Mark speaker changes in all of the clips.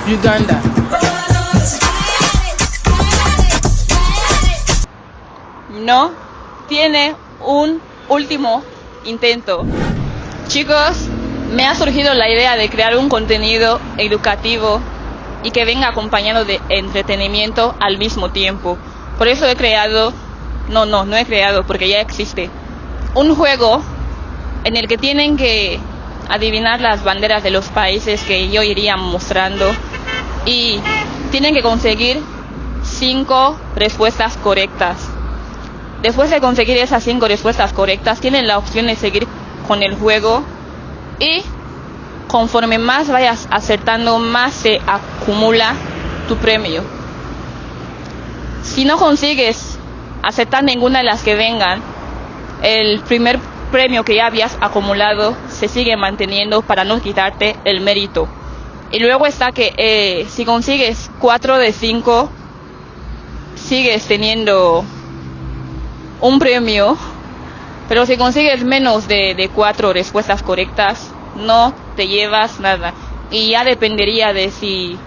Speaker 1: Uganda.
Speaker 2: No tiene un último intento. Chicos, me ha surgido la idea de crear un contenido educativo y que venga acompañado de entretenimiento al mismo tiempo. Por eso he creado, no he creado porque ya existe, un juego en el que tienen que adivinar las banderas de los países que yo iría mostrando y tienen que conseguir 5 respuestas correctas. Después de conseguir esas 5 respuestas correctas, tienen la opción de seguir con el juego y conforme más vayas acertando, más se acumula tu premio. Si no consigues acertar ninguna de las que vengan, el primer premio que ya habías acumulado se sigue manteniendo para no quitarte el mérito. Y luego está que si consigues 4 de 5, sigues teniendo un premio, pero si consigues menos de 4 respuestas correctas, no te llevas nada. Y ya dependería de si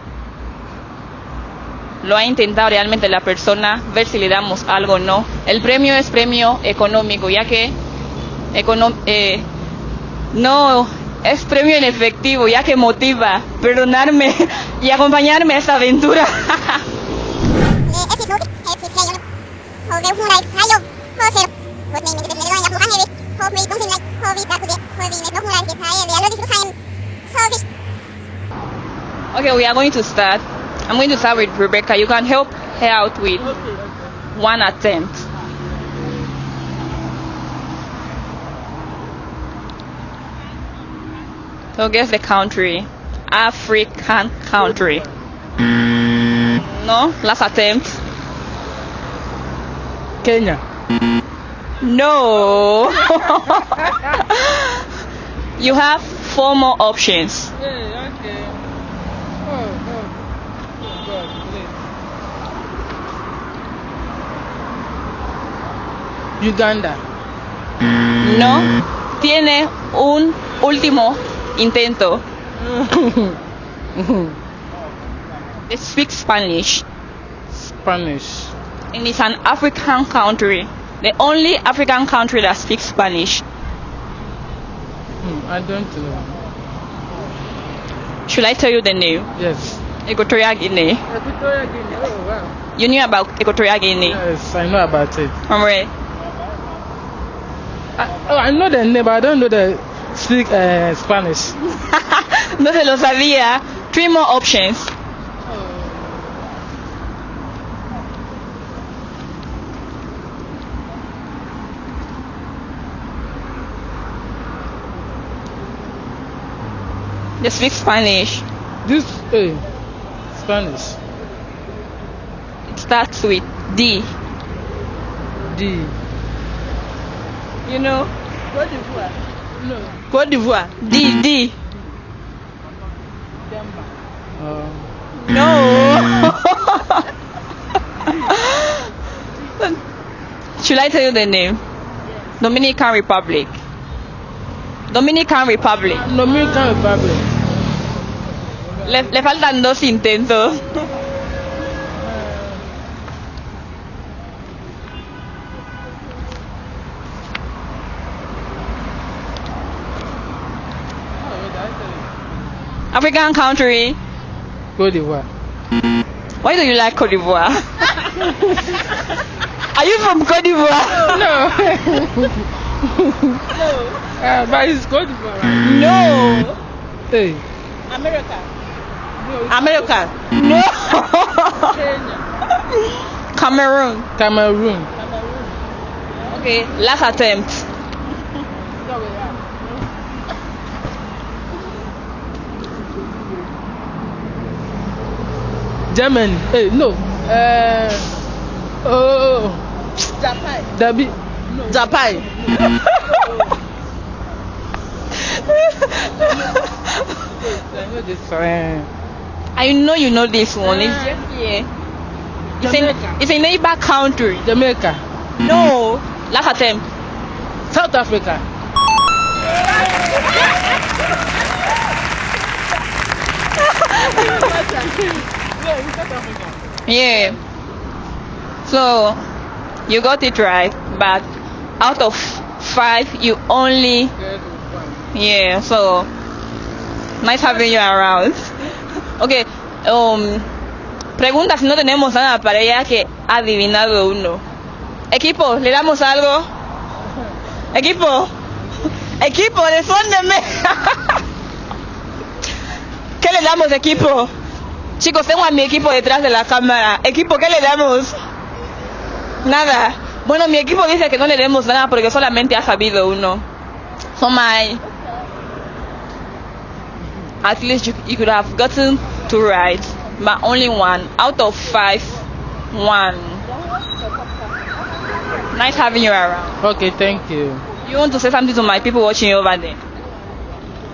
Speaker 2: lo ha intentado realmente la persona, ver si le damos algo o no. El premio es premio económico, ya que no es premio en efectivo, ya que motiva perdonarme y acompañarme a esta aventura. Okay, we are going to start. I'm going to start with Rebecca. You can help her out with one attempt. So guess the country. African country. No? Last attempt.
Speaker 1: Kenya.
Speaker 2: No. You have 4 more options.
Speaker 1: Yeah, okay. Oh, God, please. Uganda.
Speaker 2: No tiene un último intento. They speak Spanish.
Speaker 1: Spanish.
Speaker 2: And it's an African country. The only African country that speaks Spanish.
Speaker 1: I don't know.
Speaker 2: Should I tell you the name?
Speaker 1: Yes.
Speaker 2: Equatorial Guinea.
Speaker 1: Equatorial Guinea. Oh, wow.
Speaker 2: You knew about Equatorial Guinea?
Speaker 1: Yes, I know about it.
Speaker 2: From where?
Speaker 1: I know the name, but I don't know the speak Spanish.
Speaker 2: No se lo sabía. 3 more options. They speak Spanish.
Speaker 1: This Spanish.
Speaker 2: It starts with D.
Speaker 1: D.
Speaker 2: You know?
Speaker 1: Cote d'Ivoire. No.
Speaker 2: Côte d'Ivoire. D. No. Should I tell you the name? Dominican Republic. Dominican Republic.
Speaker 1: Dominican Republic.
Speaker 2: Le faltan 2 intentos. African country.
Speaker 1: Cote d'Ivoire.
Speaker 2: Why do you like Côte d'Ivoire? Are you from Côte d'Ivoire?
Speaker 1: No. But it's Cote d'Ivoire.
Speaker 2: No.
Speaker 1: Hey.
Speaker 2: America. America. No.
Speaker 1: Kenya.
Speaker 2: Cameroon.
Speaker 1: Cameroon.
Speaker 2: Okay, last attempt.
Speaker 1: Germany. Hey, no.
Speaker 2: Japan.
Speaker 1: Dabi.
Speaker 2: Japan.
Speaker 1: I know this one.
Speaker 2: I know you know this one. It's just here. It's a neighbor country.
Speaker 1: Jamaica.
Speaker 2: No. Last attempt.
Speaker 1: South Africa.
Speaker 2: Yeah. So, you got it right, but out of 5, you only... Yeah, so, nice having you around. Okay, pregunta si no tenemos nada para ella que ha adivinado uno. Equipo, ¿le damos algo? Equipo, respóndeme. ¿Qué le damos, equipo? Chicos, tengo a mi equipo detrás de la cámara. Equipo, ¿qué le damos? Nada. Bueno, mi equipo dice que no le demos nada porque solamente ha sabido uno. So at least you could have gotten 2 right, but only 1 out of 5. 1. Nice having you around.
Speaker 1: Okay, thank you.
Speaker 2: You want to say something to my people watching you over there?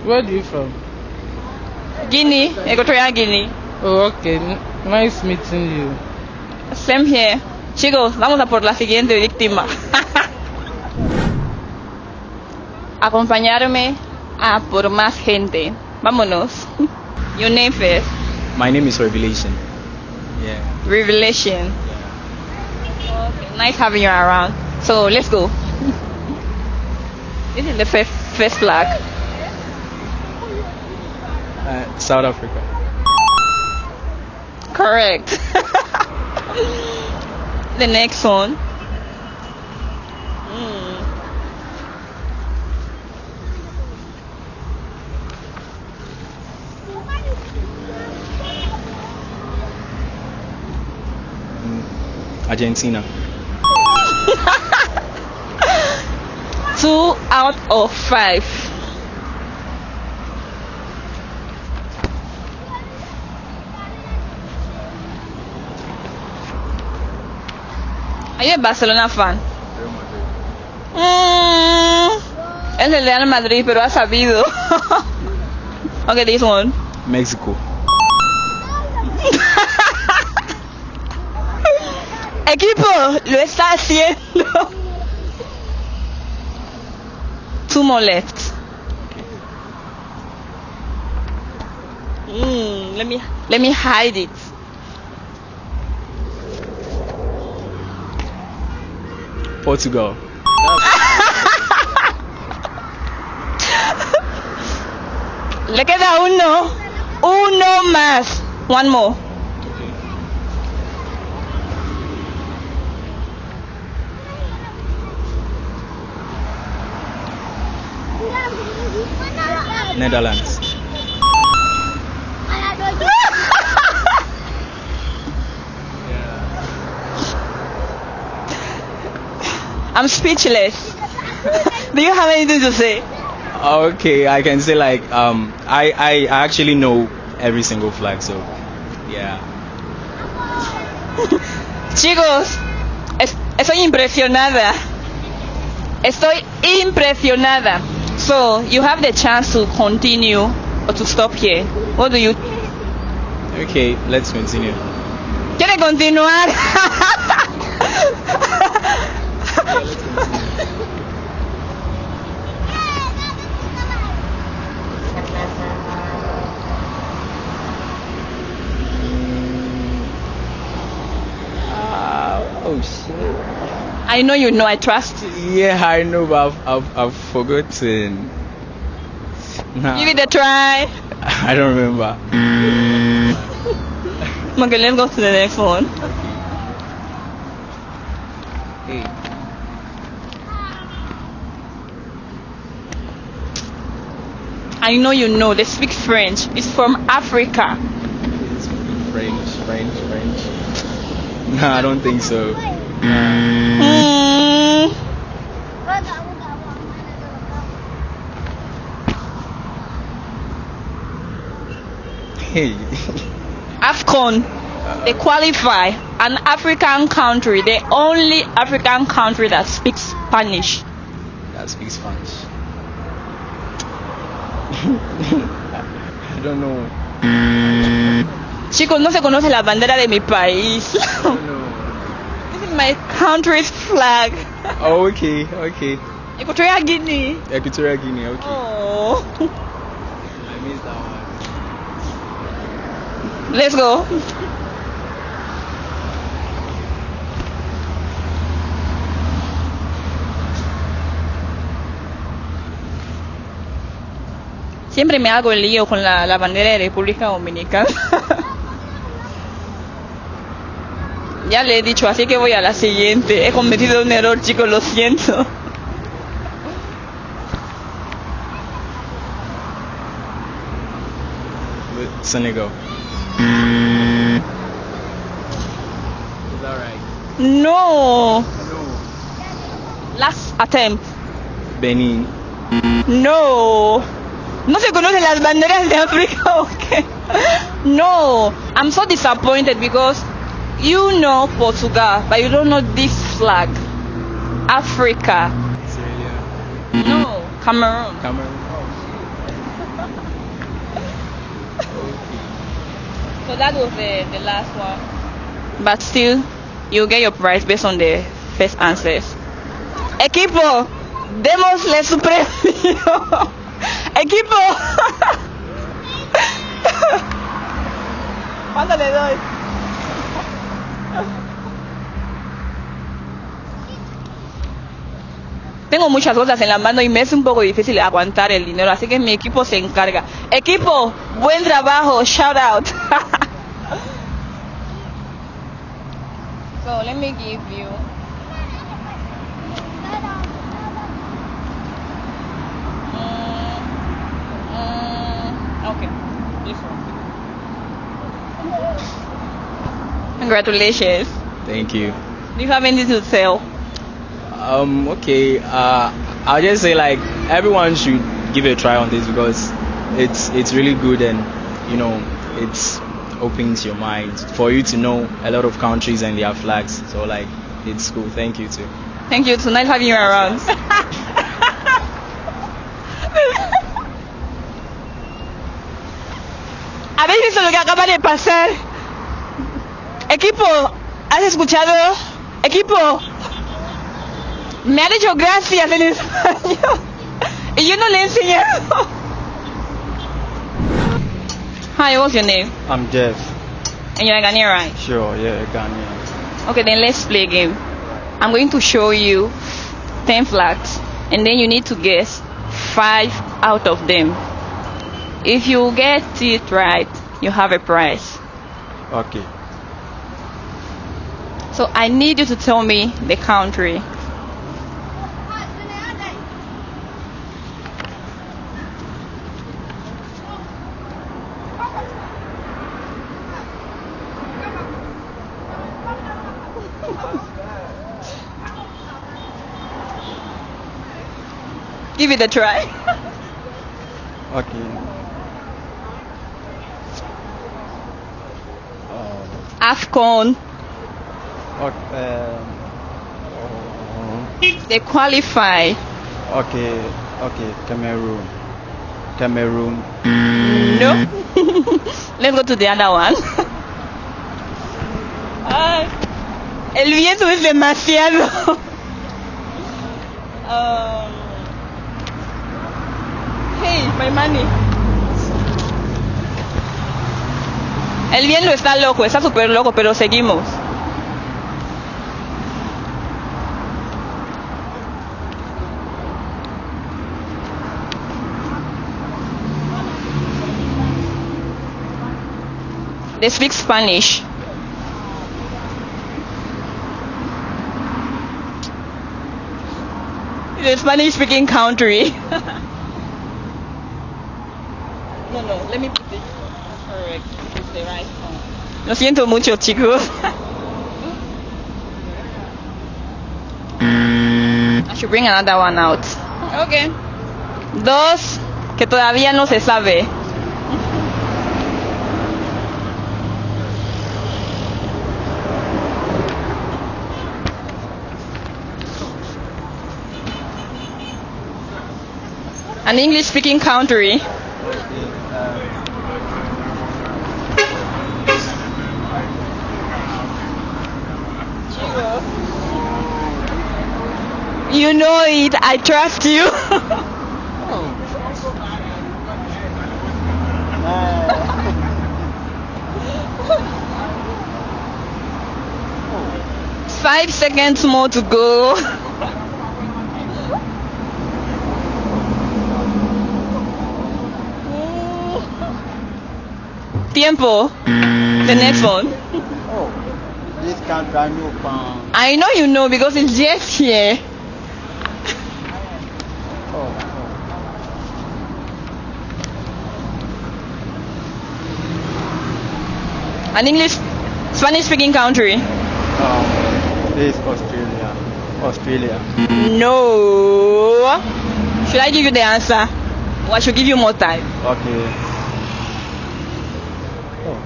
Speaker 1: Where are you from?
Speaker 2: Guinea, Equatorial Guinea.
Speaker 1: Oh, okay. Nice meeting you.
Speaker 2: Same here. Chicos, vamos a por la siguiente víctima. Acompañarme a por más gente. Vámonos. Your name first.
Speaker 3: My name is Revelation. Yeah.
Speaker 2: Revelation. Okay, nice having you around. So let's go. This is the first flag.
Speaker 3: South Africa.
Speaker 2: Correct. The next one.
Speaker 3: Argentina.
Speaker 2: 2 out of 5. Are you a Barcelona fan? Es el Real Madrid, pero ha sabido. Okay, this one.
Speaker 3: Mexico.
Speaker 2: Equipo, lo está haciendo. 2 more left. Let me hide it.
Speaker 3: Portugal.
Speaker 2: Le queda uno. Uno más. One more.
Speaker 3: Netherlands.
Speaker 2: I'm speechless. Do you have anything to say?
Speaker 3: Okay, I can say like I actually know every single flag, so yeah.
Speaker 2: Chicos, estoy impresionada. Estoy impresionada. So, you have the chance to continue or to stop here. What do you...
Speaker 3: Okay, let's continue.
Speaker 2: ¿Quiere continuar?
Speaker 3: Oh shit.
Speaker 2: I know you know, I trust you.
Speaker 3: Yeah, I know, but I've forgotten. Nah,
Speaker 2: Give it a try.
Speaker 3: I don't remember.
Speaker 2: Okay, let's go to the next one.
Speaker 3: Hey.
Speaker 2: I know you know, they speak French. It's from Africa.
Speaker 3: French. Nah, I don't think so. Hey.
Speaker 2: AFCON, they qualify an African country, the only African country that speaks Spanish.
Speaker 3: That speaks Spanish. I don't know.
Speaker 2: Chicos, no se conoce la bandera de mi país.
Speaker 3: I don't know.
Speaker 2: This is my country's flag.
Speaker 3: Oh, okay.
Speaker 2: Equatorial Guinea.
Speaker 3: Equatorial Guinea, okay.
Speaker 2: Oh.
Speaker 3: I missed that one.
Speaker 2: Let's go. Siempre me hago el lío con la bandera de República Dominicana. Ya le he dicho, así que voy a la siguiente. He cometido un error, chicos, lo siento.
Speaker 3: Senegal. Is that right?
Speaker 2: No. Last attempt.
Speaker 3: Benin.
Speaker 2: No. ¿No se conocen las banderas de África o qué? No. I'm so disappointed because you know Portugal, but you don't know this flag. Africa.
Speaker 3: Sierra
Speaker 2: No. Cameroon.
Speaker 3: Cameroon.
Speaker 2: So that was the last one. But still, you get your prize based on the first answers. Equipo, démosle su premio. Equipo. ¿Cuánto le doy? Tengo muchas cosas en la mano y me es un poco difícil aguantar el dinero, así que mi equipo se encarga. Equipo, buen trabajo, shout out. So let me give you. Okay, this one. Congratulations.
Speaker 3: Thank you.
Speaker 2: Do you have anything to tell?
Speaker 3: Okay. I'll just say like everyone should give it a try on this because it's really good and you know it's opens your mind for you to know a lot of countries and their flags. So like it's cool. Thank you too.
Speaker 2: Thank you. Tonight having you around. ¿Habéis visto lo que acaba de pasar? Equipo, ¿has escuchado? Equipo, me ha dicho gracias en español y yo no le he enseñado. Hi, what's your name?
Speaker 4: I'm Jeff.
Speaker 2: And you're a Ghanaian, right?
Speaker 4: Sure, yeah, Ghanaian.
Speaker 2: Okay, then let's play a game. I'm going to show you 10 flags and then you need to guess 5 out of them. If you get it right, you have a prize.
Speaker 4: Okay.
Speaker 2: So I need you to tell me the country. Give it a try.
Speaker 4: Okay.
Speaker 2: AFCON.
Speaker 4: Okay.
Speaker 2: They qualify.
Speaker 4: Okay. Okay. Cameroon. Cameroon.
Speaker 2: No. Let's go to the other one. Ay, el viento es demasiado. Hey, my money. El viento está loco, está súper loco, pero seguimos. They speak Spanish. The Spanish speaking country. No, let me put this correct. It's the right one. Lo siento mucho, chicos. I should bring another one out. Okay. 2 que todavía no se sabe. An English-speaking country. You know it. I trust you. 5 seconds more to go. Tiempo. The next one.
Speaker 4: Oh, this country I know.
Speaker 2: I know you know because it's just here.
Speaker 4: Oh,
Speaker 2: An English, Spanish speaking country.
Speaker 4: this is Australia. Australia.
Speaker 2: No. Should I give you the answer? Or I should give you more time?
Speaker 4: Okay. Oh,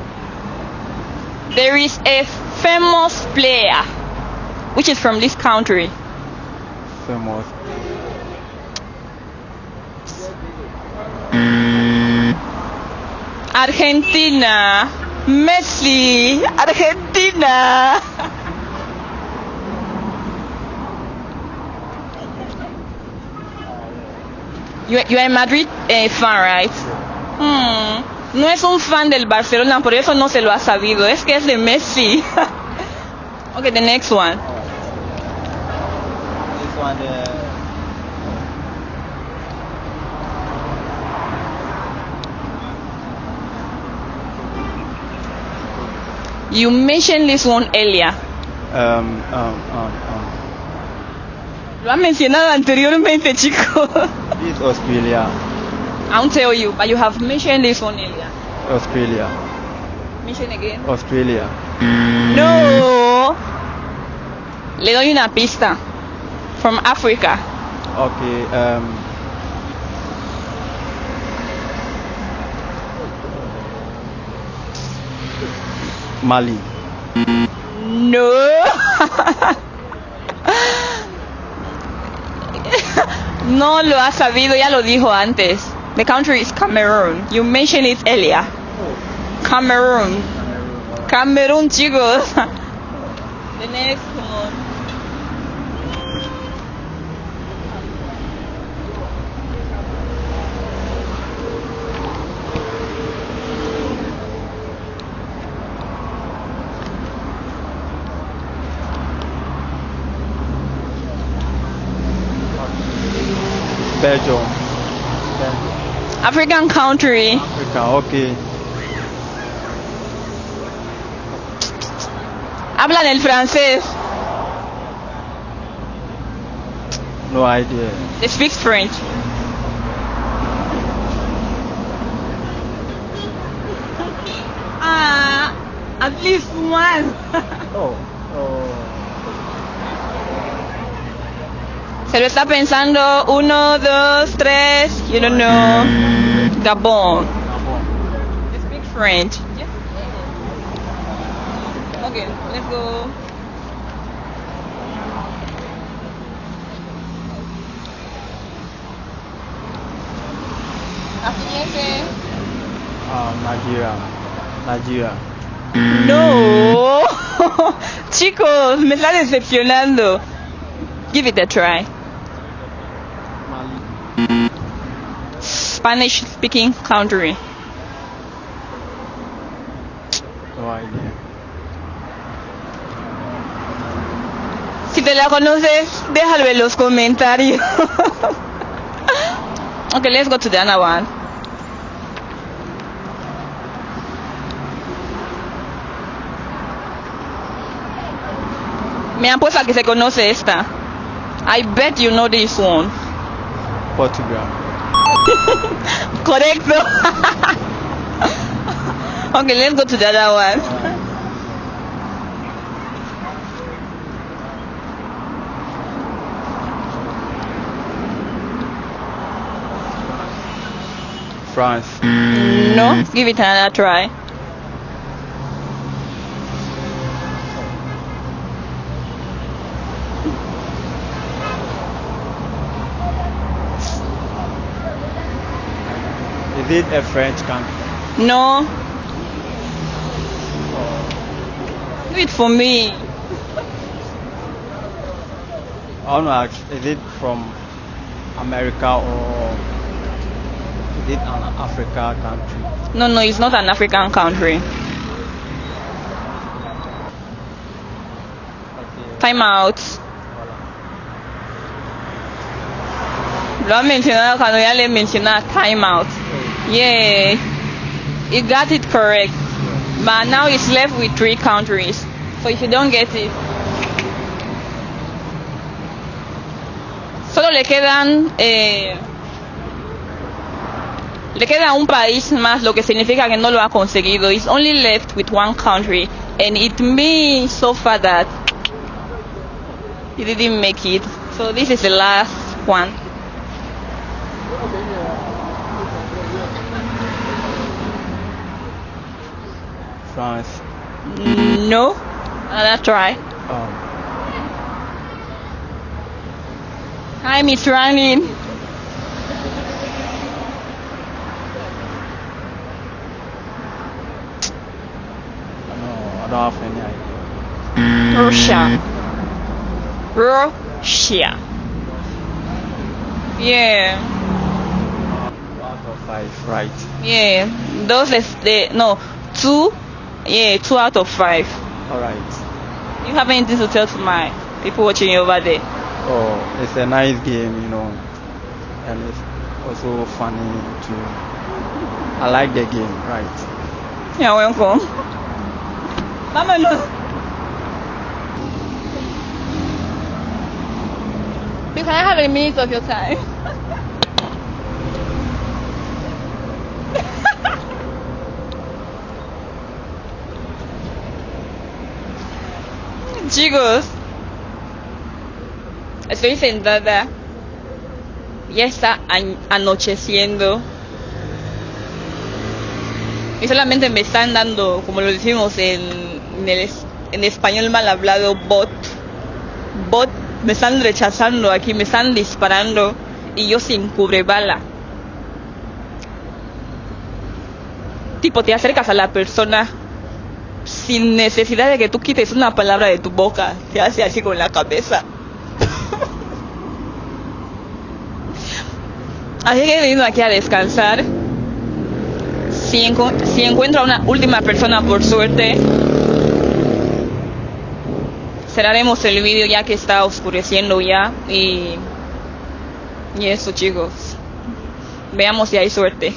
Speaker 2: There is a famous player which is from this country.
Speaker 4: famous.
Speaker 2: Argentina. Messi. Argentina. You are a Madrid fan, right? No es un fan del Barcelona, por eso no se lo ha sabido. Es que es de Messi. Okay, the next one.
Speaker 4: This one.
Speaker 2: You mentioned this one earlier. Lo has mencionado anteriormente, chico.
Speaker 4: This is Australia.
Speaker 2: I won't tell you, but you have mentioned this one earlier.
Speaker 4: Australia.
Speaker 2: Mention again.
Speaker 4: Australia.
Speaker 2: No. Le doy una pista. From Africa.
Speaker 4: Okay. Mali.
Speaker 2: No. No lo ha sabido, ya lo dijo antes. The country is Cameroon. You mentioned it earlier. Cameroon. Cameroon, chicos. The next one.
Speaker 4: Belgium.
Speaker 2: African country.
Speaker 4: Africa. Okay.
Speaker 2: Hablan el francés.
Speaker 4: No idea.
Speaker 2: They speak French. At least one.
Speaker 4: Oh.
Speaker 2: Se lo está pensando. 1, 2, 3. You don't know. Gabon. They speak French. Yeah. Okay, let's go. La siguiente.
Speaker 4: Nigeria.
Speaker 2: No. Chicos, me está decepcionando. Give it a try.
Speaker 4: Mali.
Speaker 2: Spanish speaking country.
Speaker 4: No idea.
Speaker 2: Si te la conoces, déjalo en los comentarios. Okay, let's go to the other one. Me han puesto a que se conoce esta. I bet you know this one.
Speaker 4: Portugal.
Speaker 2: Correcto. Okay, let's go to the other one.
Speaker 4: France.
Speaker 2: No, give it another try.
Speaker 4: Is it a French country?
Speaker 2: No. Do it for me.
Speaker 4: I want to ask, is it from America or is it an Africa country?
Speaker 2: No, it's not an African country.
Speaker 4: Okay.
Speaker 2: Time out. Lo han mencionado cuando ya le mencionaba time out. Yeah. You got it correct. But now it's left with 3 countries. So if you don't get it, solo le queda un país más, lo que significa que no lo ha conseguido. It's only left with 1 country, and it means so far that he didn't make it. So this is the last one.
Speaker 4: France.
Speaker 2: No, another try. Time is running.
Speaker 4: No, I don't have any idea.
Speaker 2: Russia. Russia. Yeah.
Speaker 4: Out of 5, right?
Speaker 2: Yeah. Two. Yeah, 2 out of 5.
Speaker 4: All right.
Speaker 2: You have anything to tell to my people watching you over there?
Speaker 4: Oh, it's a nice game, and it's also funny too. I like the game, right?
Speaker 2: You're welcome. Vámonos. Please, I have a minute of your time. Chicos, estoy sentada. Ya está anocheciendo. Y solamente me están dando, como lo decimos en español mal hablado, bot. Me están rechazando aquí, me están disparando. Y yo sin cubrebala. Tipo, te acercas a la persona sin necesidad de que tú quites una palabra de tu boca. Te hace así con la cabeza. Así que he venido aquí a descansar. Si encuentro a una última persona, por suerte, cerraremos el vídeo ya que está oscureciendo ya. Y eso, chicos. Veamos si hay suerte.